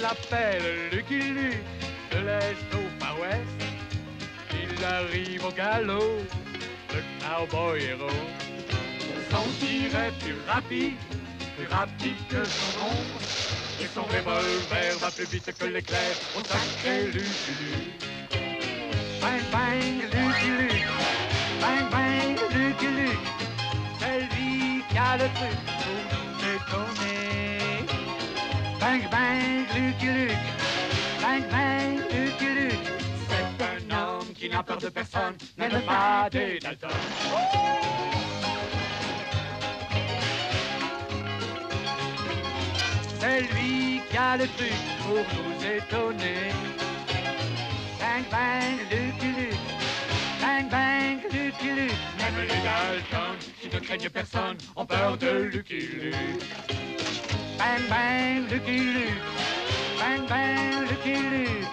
s'appelle Lucky Luke, de l'Est au Far West. Il arrive au galop, le cowboy héros. Son tir est plus rapide que son ombre. Et son revolver va plus vite que l'éclair au sacré Lucky Luke. Bang bang Lucky Luke, bang bang Lucky Luke. C'est lui qui a le truc pour nous étonner. Bang bang Lucky Luke, bang bang Lucky Luke. C'est un homme qui n'a peur de personne, même pas des Dalton. C'est lui qui a le truc pour nous étonner. Bang bang Lucky Luke, bang bang Lucky Luke. Même les Dalton, qui ne craignent personne, ont peur de Lucky Luke. Bang bang Lucky Luke, bang bang Lucky Luke.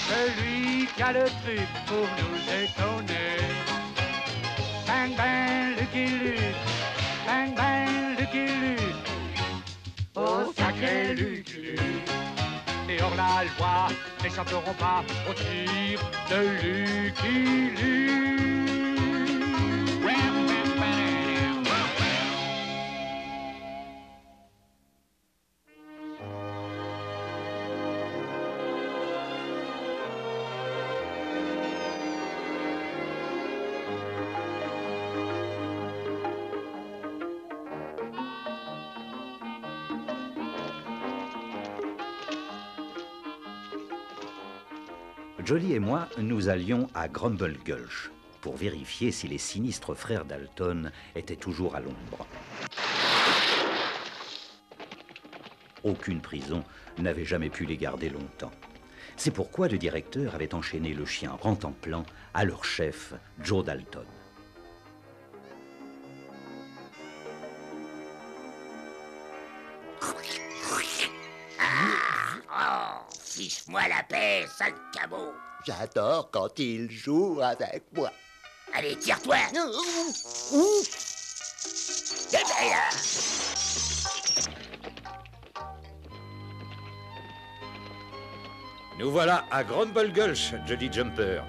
C'est lui qui a le truc pour nous étonner. Bang bang Lucky Luke, bang bang Lucky Luke. Oh sacré Lucky Luke. Et hors la loi n'échapperont pas au tir de Lucky Luke. Jolly et moi, nous allions à Grumble Gulch pour vérifier si les sinistres frères Dalton étaient toujours à l'ombre. Aucune prison n'avait jamais pu les garder longtemps. C'est pourquoi le directeur avait enchaîné le chien Rantanplan à leur chef, Joe Dalton. Fiche-moi la paix, sale cabot. J'adore quand il joue avec moi. Allez, tire-toi. Nous voilà à Grumble Gulch, Jolly Jumper.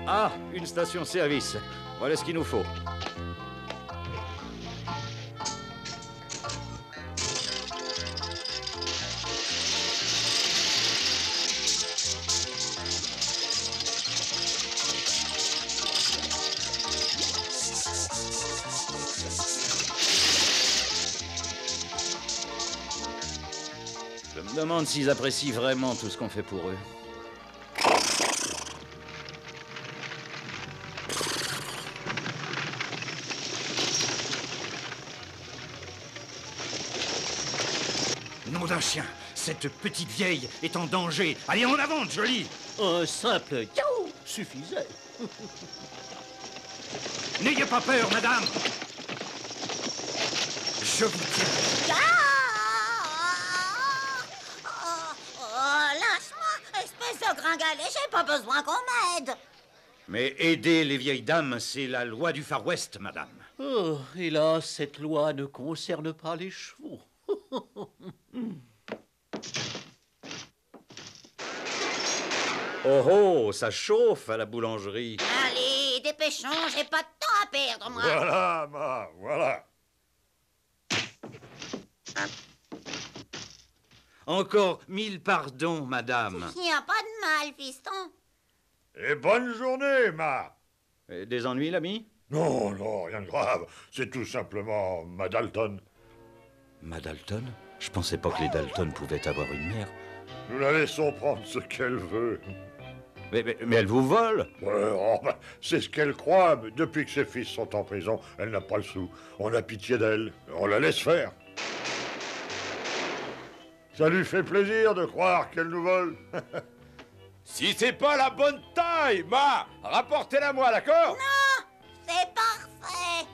Ah, une station-service. Voilà ce qu'il nous faut. Je me demande s'ils apprécient vraiment tout ce qu'on fait pour eux. Nom d'un chien, cette petite vieille est en danger. Allez, en avant, Jolly. Un simple yaou suffisait. N'ayez pas peur, madame. Je vous tiens. Lâche-moi, espèce de gringalet, j'ai pas besoin qu'on m'aide. Mais aider les vieilles dames, c'est la loi du Far West, madame. Oh, hélas, cette loi ne concerne pas les chevaux. Oh oh, ça chauffe à la boulangerie. Allez, dépêchons, j'ai pas de temps à perdre, moi. Voilà, ma, voilà. Encore 1000 pardons, madame. Il n'y a pas de mal, fiston. Et bonne journée, ma. Et des ennuis, l'ami? Non, non, rien de grave. C'est tout simplement ma Dalton. Ma Dalton? Je pensais pas que les Dalton pouvaient avoir une mère. Nous la laissons prendre ce qu'elle veut. Mais elle vous vole? Ouais, oh, bah, c'est ce qu'elle croit, mais depuis que ses fils sont en prison, elle n'a pas le sou. On a pitié d'elle, on la laisse faire. Ça lui fait plaisir de croire qu'elle nous vole. Si c'est pas la bonne taille, ma, rapportez-la moi, d'accord? Non, c'est parfait.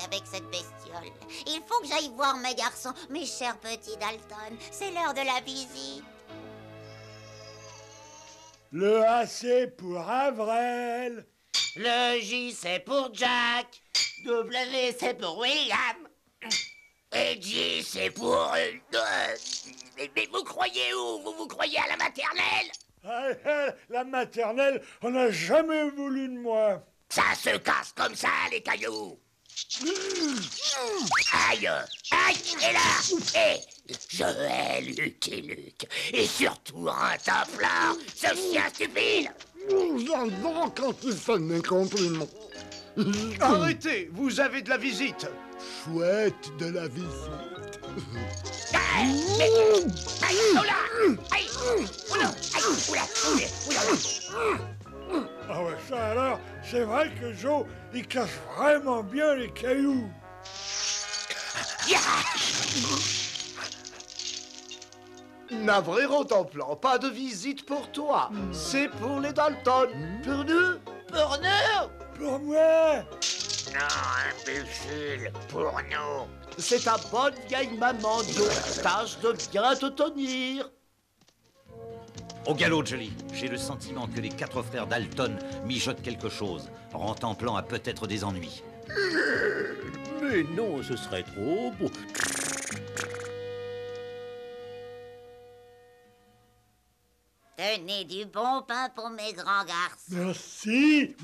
avec cette bestiole. Il faut que j'aille voir mes garçons, mes chers petits Dalton. C'est l'heure de la visite. Le A, c'est pour Avril. Le J, c'est pour Jack. W, c'est pour William. Et J, c'est pour... mais vous croyez où? Vous croyez à la maternelle? La maternelle, on n'a jamais voulu de moi. Ça se casse comme ça, les cailloux. Aïe, aïe, et là, je hais Lucky Luke. Et surtout Rentaflard, ce chien stupide. J'adore quand il fait mes compliments. Arrêtez, vous avez de la visite. Chouette de la visite. Ah ouais, ça alors, c'est vrai que Joe, il cache vraiment bien les cailloux. Navré Rentemplant, pas de visite pour toi. C'est pour les Dalton. Pour nous? Pour nous? Pour moi. Non, imbécile, pour nous. C'est ta bonne vieille maman, Joe. Tâche de bien te tenir. Au galop, Jolly, j'ai le sentiment que les 4 frères Dalton mijotent quelque chose. Rentemplant a peut-être des ennuis. Mais non, ce serait trop beau. Tenez du bon pain pour mes grands garçons. Merci.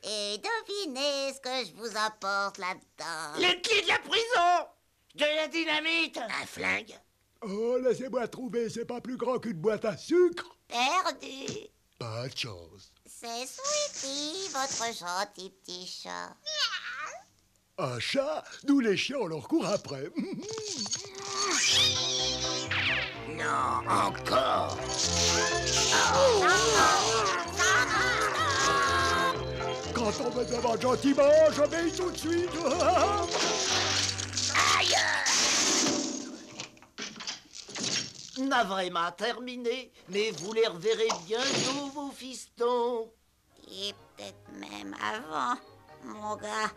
Et devinez ce que je vous apporte là-dedans. Les clés de la prison. De la dynamite. Un flingue. Oh, laissez-moi trouver, c'est pas plus grand qu'une boîte à sucre. Perdu. Pas de chance. C'est Sweetie, votre gentil petit chat. Un chat, nous les chiens, on leur court après. Non, encore. Quand on me demande gentiment, j'obéis tout de suite. Aïe! Navré terminé, mais vous les reverrez bientôt, vos fistons. Et peut-être même avant, mon gars.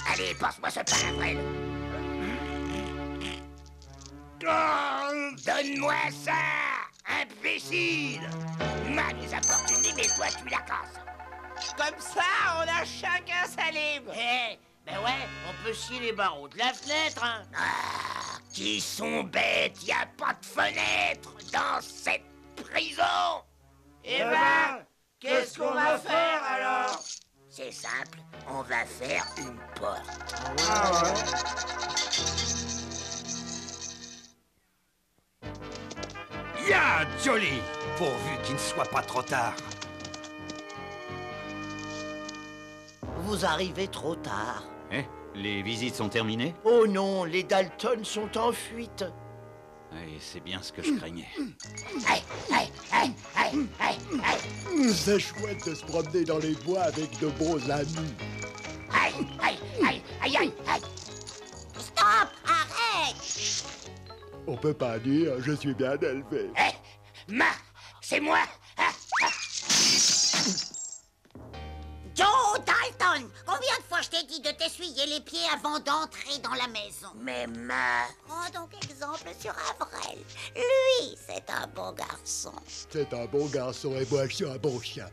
Allez, passe-moi ce pain, Avril. Donne-moi ça, imbécile. Ma nous apporte une lime et toi tu la casses. Comme ça, on a chacun sa lime. Ben ouais, on peut scier les barreaux de la fenêtre, hein. Ah, qui sont bêtes, y a pas de fenêtre dans cette prison. Eh ben, qu'est-ce qu'on va faire alors? C'est simple, on va faire une porte. Ya, Jolly, pourvu qu'il ne soit pas trop tard. Vous arrivez trop tard. Les visites sont terminées? Oh non, les Dalton sont en fuite. Oui, c'est bien ce que je craignais. C'est chouette de se promener dans les bois avec de beaux amis. Stop! Arrête! On peut pas dire, je suis bien élevé. C'est moi. Joe Dalton, combien de fois je t'ai dit de t'essuyer les pieds avant d'entrer dans la maison? Mais Prends donc exemple sur Avril. Lui, c'est un bon garçon. C'est un bon garçon et moi, je suis un bon chien.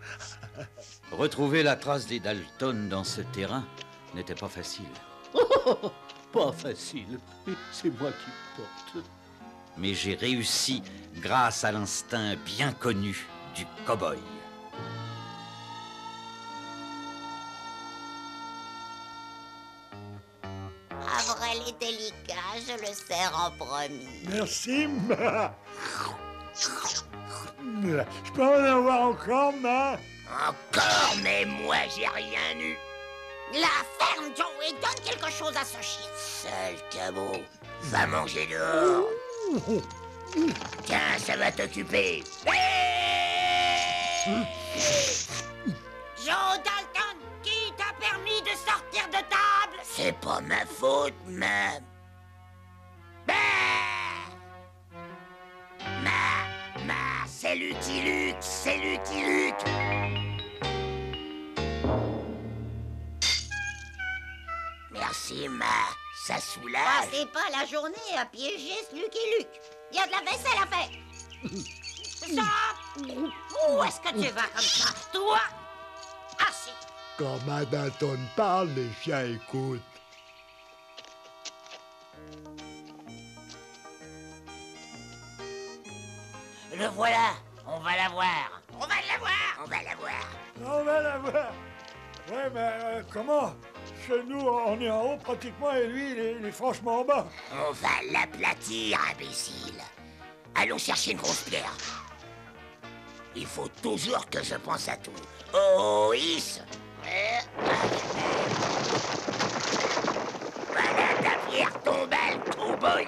Retrouver la trace des Dalton dans ce terrain n'était pas facile. Pas facile. C'est moi qui porte. Mais j'ai réussi grâce à l'instinct bien connu du cow-boy. Avril est délicat, je le sers en premier. Merci, ma. Je peux en avoir encore, ma? Encore, mais moi j'ai rien eu. La ferme, Joe, et donne quelque chose à ce chien. Sale cabot, va manger dehors. Tiens, ça va t'occuper. Joe Dalton, qui t'a permis de sortir de table? C'est pas ma faute, même. c'est Lucky Luke, c'est Lucky Luke. Merci, Ma. Ça soulage. Passez pas la journée à piéger ce Lucky Luke. Il y a de la vaisselle à faire. Ça. Où est-ce que tu vas comme ça? Toi? Assis. Quand Ma Dalton parle, les chiens écoutent. Le voilà. On va la voir. On va la voir. On va la voir. On va la voir. Ouais, mais comment? Chez nous, on est en haut pratiquement et lui, il est franchement en bas. On va l'aplatir, imbécile. Allons chercher une grosse pierre. Il faut toujours que je pense à tout. Oh, Is. Voilà ta pierre tombale, cowboy.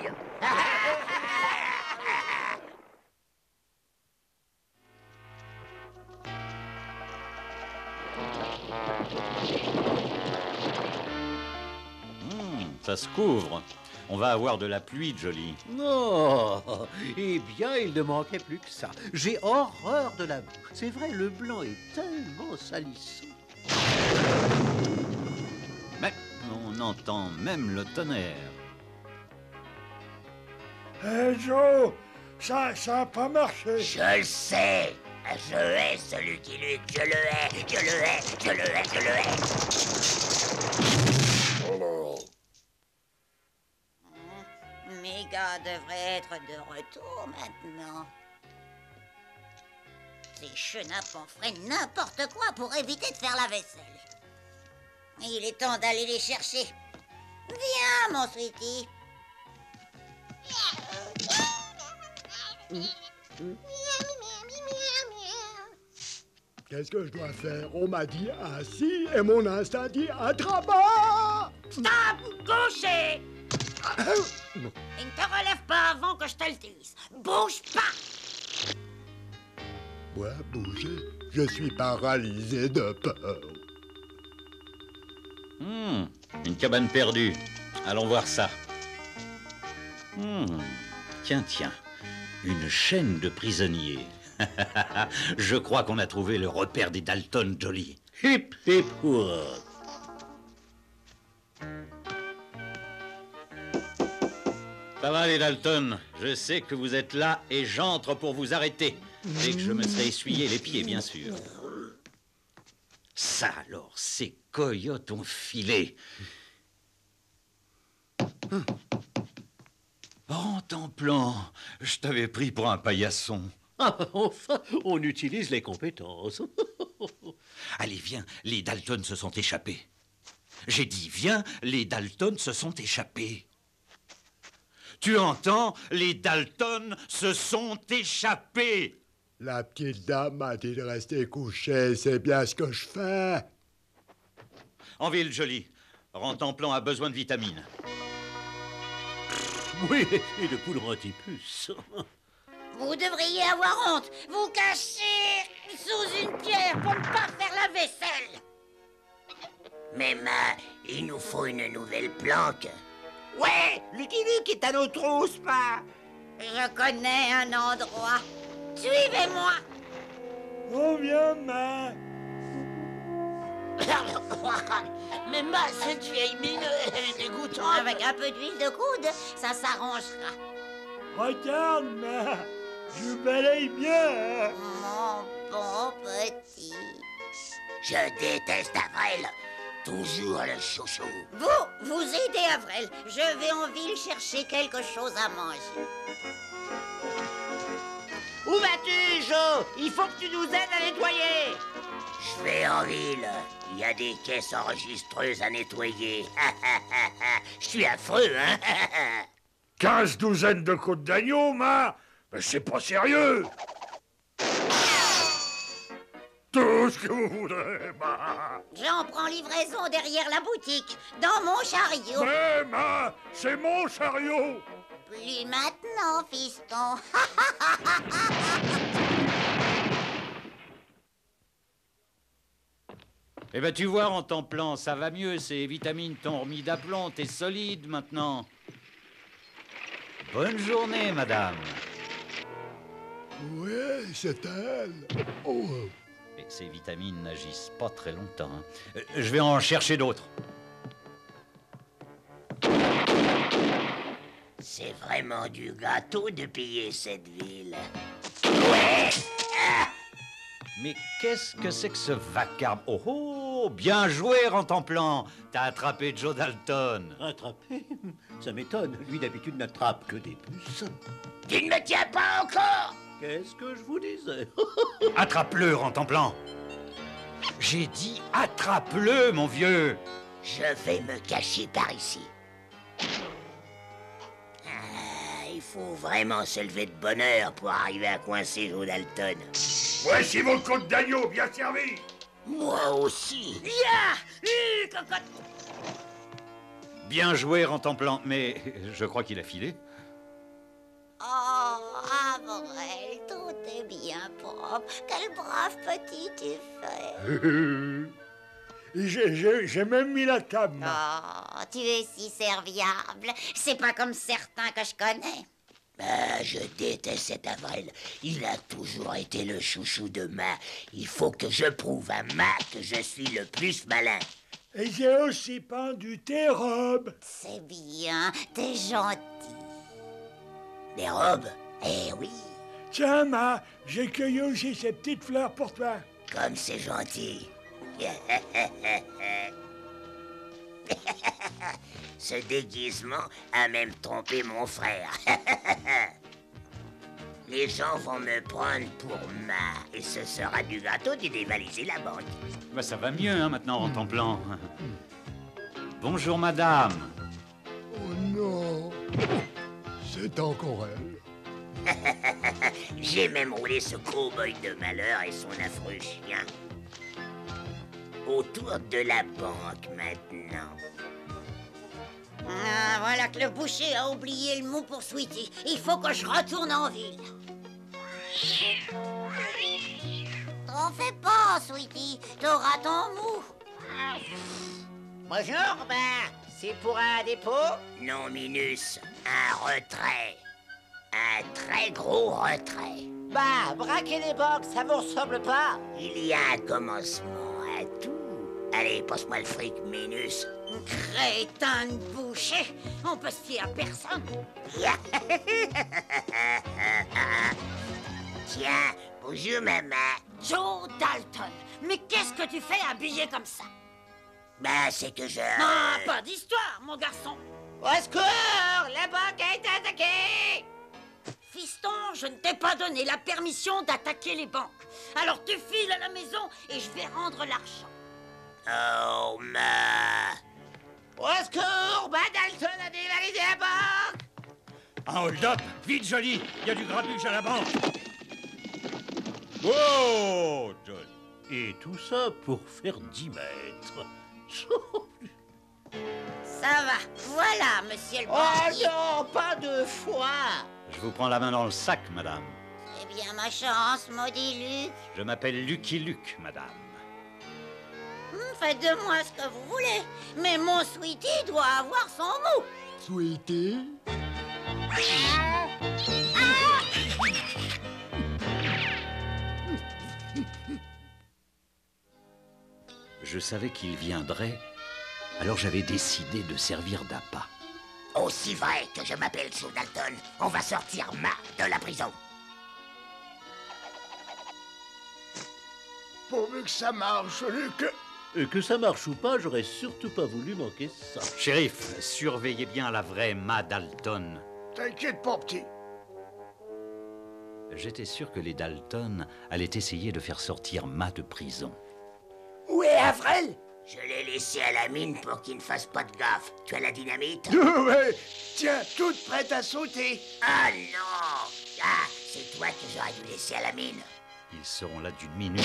Ça se couvre. On va avoir de la pluie, Jolly. Non. Eh bien, il ne manquait plus que ça. J'ai horreur de la boue. C'est vrai, le blanc est tellement salissant. Mais on entend même le tonnerre. Hé, Joe, ça a pas marché. Je le sais. Je hais ce Lucky Luke. Je le hais. Je le hais. Je le hais. Je le hais. Méga devrait être de retour maintenant. Ces chenapes en feraient n'importe quoi pour éviter de faire la vaisselle. Il est temps d'aller les chercher. Viens, mon sweetie. Qu'est-ce que je dois faire? On m'a dit assis et mon instinct dit attrape-moi! Stop! Couché! Et ne te relève pas avant que je te le dise. Bouge pas! Moi, bouger? Je suis paralysé de peur. Une cabane perdue. Allons voir ça. Tiens, une chaîne de prisonniers. Je crois qu'on a trouvé le repère des Dalton, Jolly. Hip, hip, hurrah. Ça va, les Dalton. Je sais que vous êtes là et j'entre pour vous arrêter. Dès que je me serai essuyé les pieds, bien sûr. Ça alors, ces coyotes ont filé. Rentemplant, je t'avais pris pour un paillasson. Ah, enfin, on utilise les compétences. Allez, viens, les Dalton se sont échappés. J'ai dit, viens, les Dalton se sont échappés. Tu entends? Les Dalton se sont échappés. La petite dame m'a dit de rester couchée, c'est bien ce que je fais. En ville, Jolly. Rentemplant a besoin de vitamines. Oui, et de poudre anti-puce. Vous devriez avoir honte. Vous cachez sous une pierre pour ne pas faire la vaisselle. Mais Ma, il nous faut une nouvelle planque. Ouais, Lucky Luke est à nos trousses, Ma. Je connais un endroit. Suivez-moi. On vient, Ma. Mais Ma, cette vieille mine, elle est dégoûtante. Avec un peu d'huile de coude, ça s'arrangera. Regarde, Ma. Je balaye bien. Mon bon petit. Je déteste Avril. Toujours le chouchou. Vous aidez Avril. Je vais en ville chercher quelque chose à manger. Où vas-tu, Joe? Il faut que tu nous aides à nettoyer. Je vais en ville. Il y a des caisses enregistreuses à nettoyer. Je suis affreux, hein? 15 douzaines de côtes d'agneau, Ma. Mais c'est pas sérieux. Tout ce que vous voudrez, Ma. J'en prends livraison derrière la boutique, dans mon chariot. Mais, Ma, c'est mon chariot. Plus maintenant, fiston. Eh ben, tu vois, Rentemplant, ça va mieux. Ces vitamines t'ont remis d'aplomb. T'es solide maintenant. Bonne journée, madame. Oui, c'est elle. Oh. Et ces vitamines n'agissent pas très longtemps. Je vais en chercher d'autres. C'est vraiment du gâteau de piller cette ville. Ouais. Ah. Mais qu'est-ce que c'est que ce vacarme? Oh oh, bien joué, Rantanplan. T'as attrapé Joe Dalton. Attrapé? Ça m'étonne. Lui, d'habitude, n'attrape que des puces. Tu ne me tiens pas encore? Qu'est-ce que je vous disais? Attrape-le, Rantanplan. J'ai dit attrape-le, mon vieux. Je vais me cacher par ici. Il faut vraiment se lever de bonne heure pour arriver à coincer Joe Dalton. Voici vos côtes d'agneau bien servies. Moi aussi. Cocotte. Bien joué, Rantanplan, mais je crois qu'il a filé. Oh, Avril, tout est bien propre. Quel brave petit tu fais. J'ai même mis la table. Oh, tu es si serviable. C'est pas comme certains que je connais. Je déteste cet Avril. Il a toujours été le chouchou de Ma. Il faut que je prouve à Ma que je suis le plus malin. Et j'ai aussi pendu tes robes. C'est bien, t'es gentil. Des robes? Eh oui. Tiens, Ma, j'ai cueilli aussi ces petites fleurs pour toi. Comme c'est gentil. Ce déguisement a même trompé mon frère. Les gens vont me prendre pour Ma et ce sera du gâteau de dévaliser la banque. Bah, ça va mieux, hein, maintenant, Rantanplan. Bonjour, madame. Oh non, c'est encore elle. J'ai même roulé ce cow-boy de malheur et son affreux chien. Autour de la banque, maintenant. Ah, voilà que le boucher a oublié le mot pour Sweetie. Il faut que je retourne en ville. T'en fais pas, Sweetie. T'auras ton mou. Bonjour, c'est pour un dépôt? Non, Minus, un retrait. Un très gros retrait. Braquer les banques, ça vous ressemble pas? Il y a un commencement à tout. Allez, passe-moi le fric, Minus. Crétin de boucher. On peut se fier à personne. Tiens, bonjour, maman. Joe Dalton, mais qu'est-ce que tu fais habillé comme ça? C'est que je... Non, pas d'histoire, mon garçon. Au secours! La banque a été attaquée! Fiston, je ne t'ai pas donné la permission d'attaquer les banques. Alors tu files à la maison et je vais rendre l'argent. Oh, Ma. Au secours! Dalton a dévalisé la banque! Un hold-up. Vite, Johnny. Il y a du grabuge à la banque. Oh, John. Et tout ça pour faire 10 mètres. Ça va, voilà, monsieur le banquier. Oh non, pas 2 fois! Je vous prends la main dans le sac, madame. C'est bien ma chance, maudit Luc. Je m'appelle Lucky Luke, madame. Faites de moi ce que vous voulez, mais mon Sweetie doit avoir son mot. Sweetie? Je savais qu'il viendrait, alors j'avais décidé de servir d'appât. Aussi vrai que je m'appelle Joe Dalton, on va sortir Ma de la prison. Pourvu que ça marche, Luc. Que ça marche ou pas, j'aurais surtout pas voulu manquer ça. Shérif, surveillez bien la vraie Ma Dalton. T'inquiète pas, petit. J'étais sûr que les Dalton allaient essayer de faire sortir Ma de prison. Où est Avril? Je l'ai laissé à la mine pour qu'il ne fasse pas de gaffe. Tu as la dynamite? Ouais, tiens, toute prête à sauter. Ah non! Ah, c'est toi que j'aurais dû laisser à la mine. Ils seront là d'une minute.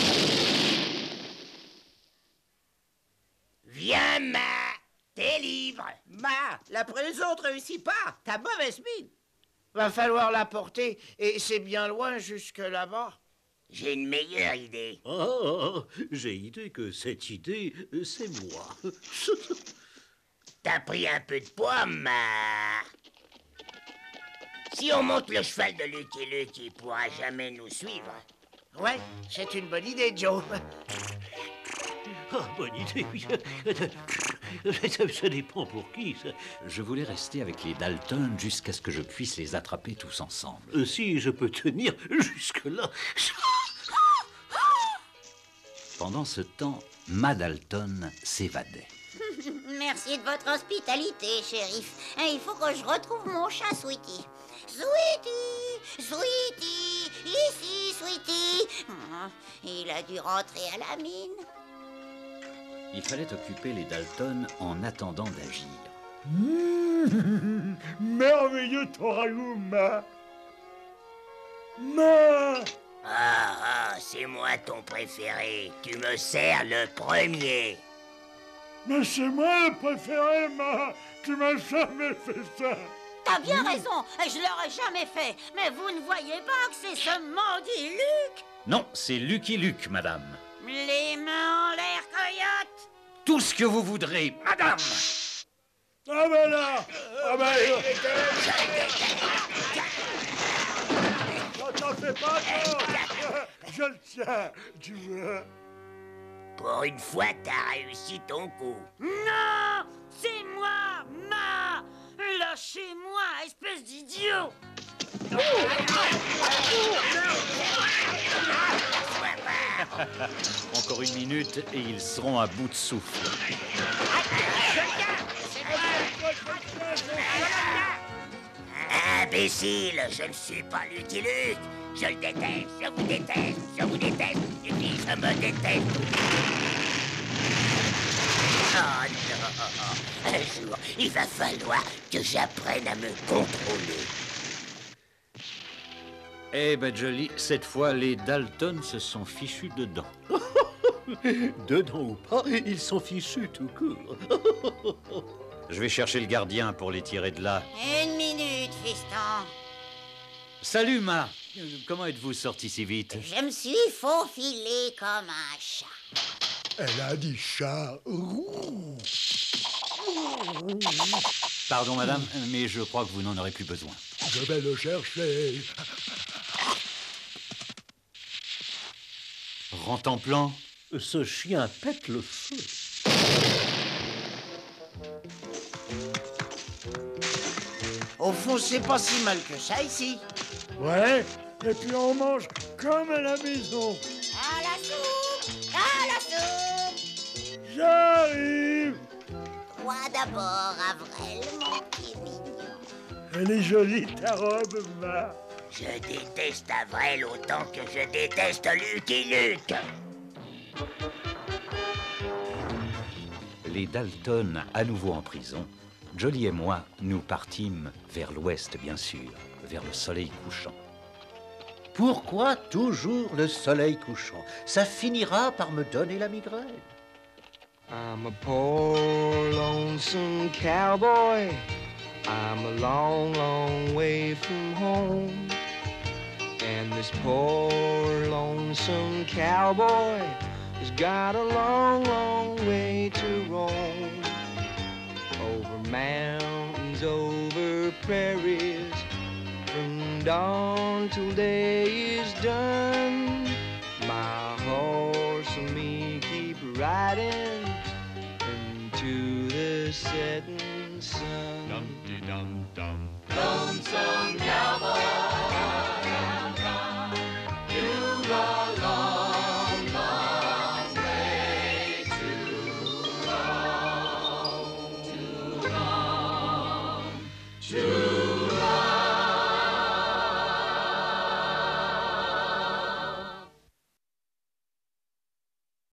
Viens, Ma! T'es libre! La prison ne réussit pas! T'as mauvaise mine! Va falloir la porter, et c'est bien loin jusque là-bas. J'ai une meilleure idée. J'ai idée que cette idée, c'est moi. T'as pris un peu de poids, Ma. Si on monte le cheval de Lucky Luke, il pourra jamais nous suivre. Ouais, c'est une bonne idée, Joe. Bonne idée, oui. Ça dépend pour qui. Ça. Je voulais rester avec les Dalton jusqu'à ce que je puisse les attraper tous ensemble. Si je peux tenir jusque-là. Pendant ce temps, Ma Dalton s'évadait. Merci de votre hospitalité, shérif. Il faut que je retrouve mon chat, Sweetie. Sweetie, Sweetie, ici, Sweetie. Il a dû rentrer à la mine. Il fallait occuper les Dalton en attendant d'agir. Merveilleux ton ragoût, Ma. Ma. Ah, c'est moi ton préféré. Tu me sers le premier. Mais c'est moi le préféré, Ma. Tu m'as jamais fait ça. T'as bien raison, je l'aurais jamais fait. Mais vous ne voyez pas que c'est ce maudit Luc? Non, c'est Lucky Luke, madame. Les mains en l'air, coyote. Tout ce que vous voudrez, madame. Ah ben là. Ah ben... T'en fais pas, toi. Je le tiens, tu veux. Pour une fois, t'as réussi ton coup. Non, c'est moi, Ma. Lâchez-moi, espèce d'idiot. Encore une minute et ils seront à bout de souffle. Imbécile, je ne suis pas Lucky Luke. Je le déteste, je vous déteste, je vous déteste, et puis je me déteste. Oh non, un jour, il va falloir que j'apprenne à me contrôler. Eh ben, Jolly, cette fois, les Dalton se sont fichus dedans. Dedans ou pas, ils sont fichus tout court. Je vais chercher le gardien pour les tirer de là. Une minute, fiston. Salut, Ma. Comment êtes-vous sorti si vite? Je me suis faufilé comme un chat. Elle a dit chat. Pardon, madame, mais je crois que vous n'en aurez plus besoin. Je vais le chercher. Rentre en plan. Ce chien pète le feu. Au fond, c'est pas si mal que ça ici. Ouais, et puis on mange comme à la maison. À la soupe! À la soupe! J'arrive. Toi d'abord, Avril, mon petit mignon. Elle est jolie, ta robe, Ma. Je déteste Avril autant que je déteste Lucky Luke. Les Dalton, à nouveau en prison, Jolly et moi, nous partîmes vers l'ouest, bien sûr, vers le soleil couchant. Pourquoi toujours le soleil couchant? Ça finira par me donner la migraine. I'm a poor, lonesome cowboy. I'm a long, long way from home. And this poor, lonesome cowboy has got a long, long way to roam. Over mountains, over prairies, from dawn till day is done. My horse and me keep riding into the setting sun. Dum-de-dum-dum. Lonesome cowboy.